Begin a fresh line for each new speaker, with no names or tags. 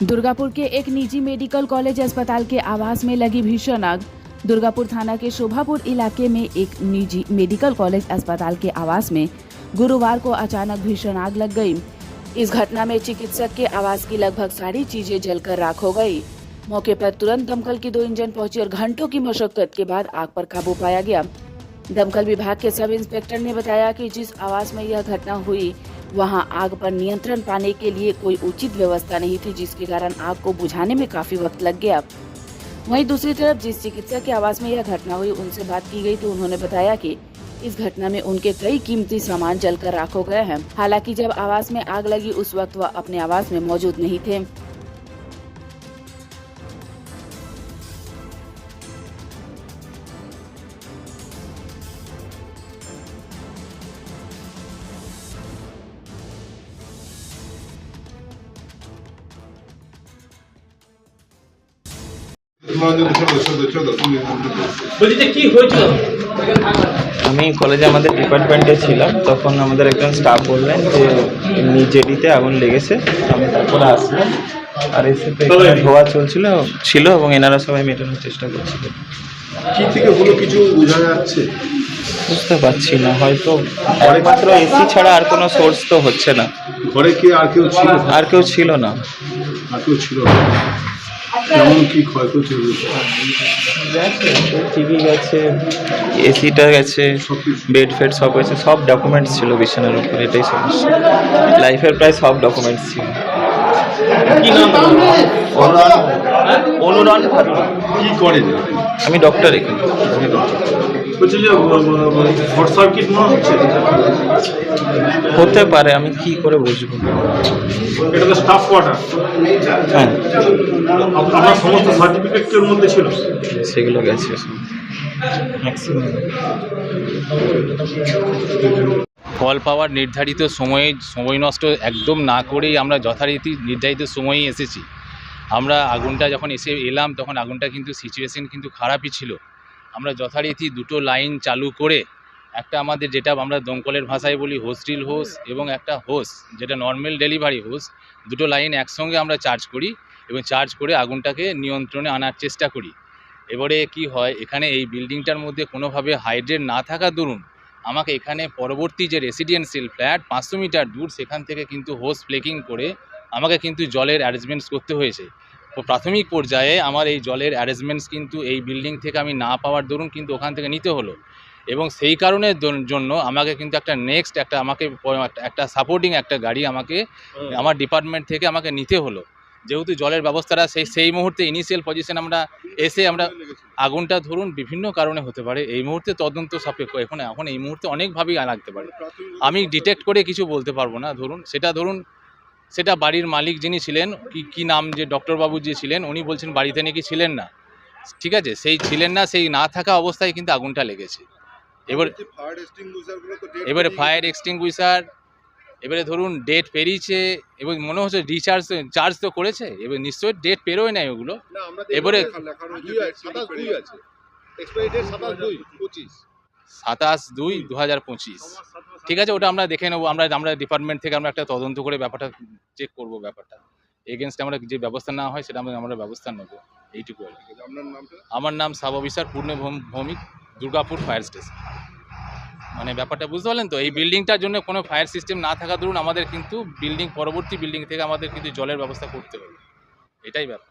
दुर्गापुर के एक निजी मेडिकल कॉलेज अस्पताल के आवास में लगी भीषण आग। दुर्गापुर थाना के शोभापुर इलाके में एक निजी मेडिकल कॉलेज अस्पताल के आवास में गुरुवार को अचानक भीषण आग लग गई। इस घटना में चिकित्सक के आवास की लगभग सारी चीजें जलकर राख हो गई। मौके पर तुरंत दमकल की 2 इंजन पहुंची और घंटों की मशक्कत के बाद आग पर काबू पाया गया। दमकल विभाग के सब इंस्पेक्टर ने बताया कि जिस आवास में यह घटना हुई वहां आग पर नियंत्रण पाने के लिए कोई उचित व्यवस्था नहीं थी, जिसके कारण आग को बुझाने में काफी वक्त लग गया। वहीं दूसरी तरफ जिस चिकित्सक के आवास में यह घटना हुई उनसे बात की गई तो उन्होंने बताया कि इस घटना में उनके कई कीमती सामान जलकर राख हो गए हैं। हालांकि जब आवास में आग लगी उस वक्त वह अपने आवास में मौजूद नहीं थे।
আমি কলেজে আমাদের ডিপার্টমেন্টে ছিলাম, তখন আমাদের একজন স্টাফ বললেন যে এমনি জেডিতে আগুন লেগেছে। আমি তারপরে আসলাম আর এসে ধোয়া ছিল এবং এনারা সবাই মেটানোর চেষ্টা করছিলেন।
কি থেকে হলো কিছু বোঝা যাচ্ছে?
বুঝতে পারছি না, হয়তো একমাত্র এসি ছাড়া আর কোনো সোর্স তো হচ্ছে না।
ঘরে কি আর কেউ ছিল?
আর কেউ ছিল না।
কেমন কি ক্ষয়ক্ষতি হয়েছে?
টিভি গেছে, এসিটা গেছে, বেড ফেড সব গেছে, সব ডকুমেন্টস ছিল বিছানার উপর। এটাই সমস্যা, লাইফের প্রায় সব ডকুমেন্টস ছিল।
কি নাম?
অনুরণ।
কি করেন?
আমি ডক্টর এখানে।
বলছি যে শর্ট সার্কিট মনে হচ্ছে।
হতে পারে, আমি কি করে বুঝবো?
এটা তো স্টাফ কোয়ার্টার।
হ্যাঁ,
আপনার সমস্ত সার্টিফিকেটের মধ্যে ছিল?
সেগুলো গেছে ম্যাক্সিমাম।
ফল পাওয়ার নির্ধারিত সময় নষ্ট একদম না করেই আমরা যথারীতি নির্ধারিত সময়েই এসেছি। আমরা আগুনটা যখন এলাম তখন আগুনটা কিন্তু সিচুয়েশন কিন্তু খারাপই ছিল। আমরা যথারীতি 2টো লাইন চালু করে একটা আমাদের যেটা আমরা দমকলের ভাষায় বলি হোস্টিল হোস এবং একটা হোস যেটা নর্মাল ডেলিভারি হোস, 2টো লাইন একসঙ্গে আমরা চার্জ করি এবং চার্জ করে আগুনটাকে নিয়ন্ত্রণে আনার চেষ্টা করি। এবারে কি হয়, এখানে এই বিল্ডিংটার মধ্যে কোনোভাবে হাইড্রেট না থাকা দরুন আমাকে এখানে পরবর্তী যে রেসিডেন্সিয়াল ফ্ল্যাট 500 মিটার দূর সেখান থেকে কিন্তু হোস প্লেকিং করে আমাকে কিন্তু জলের অ্যারেঞ্জমেন্টস করতে হয়েছে। তো প্রাথমিক পর্যায়ে আমার এই জলের অ্যারেঞ্জমেন্টস কিন্তু এই বিল্ডিং থেকে আমি না পাওয়ার দরুন কিন্তু ওখান থেকে নিতে হলো এবং সেই কারণের জন্য আমাকে কিন্তু একটা সাপোর্টিং একটা গাড়ি আমাকে আমার ডিপার্টমেন্ট থেকে আমাকে নিতে হলো। যেহেতু জলের ব্যবস্থাটা সেই মুহূর্তে ইনিশিয়াল পজিশন আমরা আগুনটা ধরুন বিভিন্ন কারণে হতে পারে, এই মুহূর্তে তদন্ত সাপেক্ষ। এখন এই মুহূর্তে অনেকভাবেই লাগতে পারে, আমি ডিটেক্ট করে কিছু বলতে পারবো না। সেটা বাড়ির মালিক যিনি ছিলেন, কি নাম, যে ডক্টরবাবু যে ছিলেন উনি বলছেন বাড়িতে নাকি ছিলেন না। ঠিক আছে, সেই ছিলেন না, সেই না থাকা অবস্থায় কিন্তু আগুনটা লেগেছে। এবারে ফায়ার এক্সটিংগুইশার এবারে ধরুন ডেট পেরিয়েছে এবং মনে হচ্ছে চার্জ তো করেছে, এবার নিশ্চয়ই ডেট পেরোয় নাই ওগুলো। এবারে 27/2/2025। ঠিক আছে, ওটা আমরা দেখে নেবো। আমরা ডিপার্টমেন্ট থেকে আমরা একটা তদন্ত করে ব্যাপারটা চেক করবো। ব্যাপারটা এগেনস্টে আমরা যে ব্যবস্থা নেওয়া হয় সেটা আমরা ব্যবস্থা নেবো, এইটুকু আর কি। আমার নাম সাব অফিসার পূর্ণ ভৌমিক, দুর্গাপুর ফায়ার স্টেশন। মানে ব্যাপারটা বুঝতে পারলেন তো, এই বিল্ডিংটার জন্য কোনো ফায়ার সিস্টেম না থাকা ধরুন আমাদের কিন্তু পরবর্তী বিল্ডিং থেকে আমাদের কিন্তু জলের ব্যবস্থা করতে হবে, এটাই ব্যাপার।